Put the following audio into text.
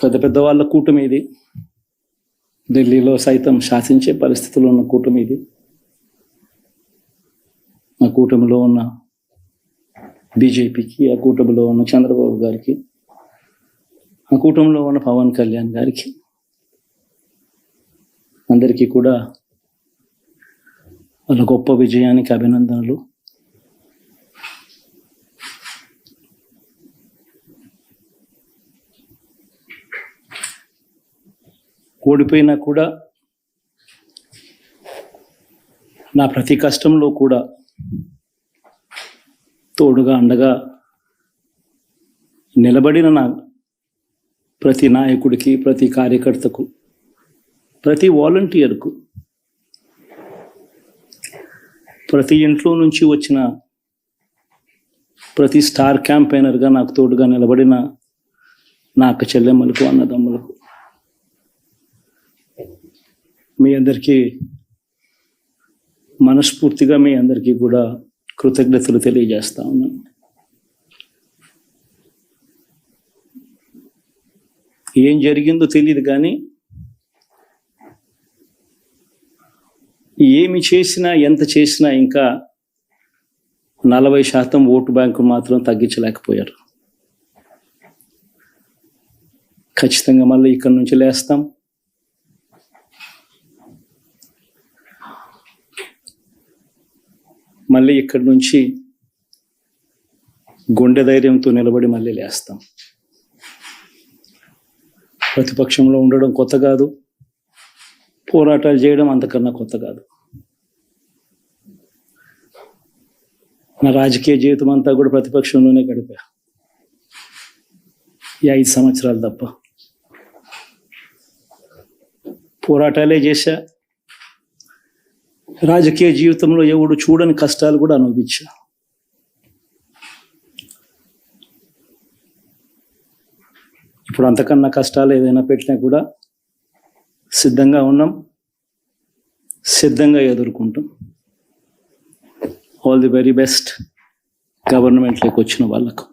పెద్ద పెద్ద వాళ్ళ కూటమి ఇది. ఢిల్లీలో సైతం శాసించే పరిస్థితుల్లో ఉన్న కూటమి ఇది. ఆ కూటమిలో ఉన్న బీజేపీకి, ఆ కూటమిలో ఉన్న చంద్రబాబు గారికి, ఆ కూటమిలో ఉన్న పవన్ కళ్యాణ్ గారికి, అందరికీ కూడా వాళ్ళ గొప్ప విజయానికి అభినందనలు. ఓడిపోయినా కూడా నా ప్రతి కష్టంలో కూడా తోడుగా అండగా నిలబడిన నా ప్రతి నాయకుడికి, ప్రతి కార్యకర్తకు, ప్రతి వాలంటీర్కు, ప్రతి ఇంట్లో నుంచి వచ్చిన ప్రతి స్టార్ క్యాంపెయినర్గా నాకు తోడుగా నిలబడిన నా అక్క చెల్లెమ్మలకు, అన్నదమ్ములకు, మీ అందరికీ మనస్ఫూర్తిగా మీ అందరికీ కూడా కృతజ్ఞతలు తెలియజేస్తా ఉన్నాను. ఏం జరిగిందో తెలియదు కానీ ఏమి చేసినా, ఎంత చేసినా ఇంకా 40% ఓటు బ్యాంకు మాత్రం తగ్గించలేకపోయారు. ఖచ్చితంగా మళ్ళీ ఇక్కడి నుంచి లేస్తాం. మళ్ళీ ఇక్కడి నుంచి గుండె ధైర్యంతో నిలబడి మళ్ళీ లేస్తాం. ప్రతిపక్షంలో ఉండడం కొత్త కాదు, పోరాటాలు చేయడం అంతకన్నా కొత్త కాదు. నా రాజకీయ జీవితం అంతా కూడా ప్రతిపక్షంలోనే గడిపా, ఈ 5 సంవత్సరాలు తప్ప. పోరాటాలే చేశా. రాజకీయ జీవితంలో ఎవడు చూడని కష్టాలు కూడా అనుభవించా. ఇప్పుడు అంతకన్నా కష్టాలు ఏదైనా పెట్టినా కూడా సిద్ధంగా ఉన్నాం, సిద్ధంగా ఎదుర్కొంటాం. ఆల్ ది వెరీ బెస్ట్ గవర్నమెంట్లోకి వచ్చిన వాళ్ళకు.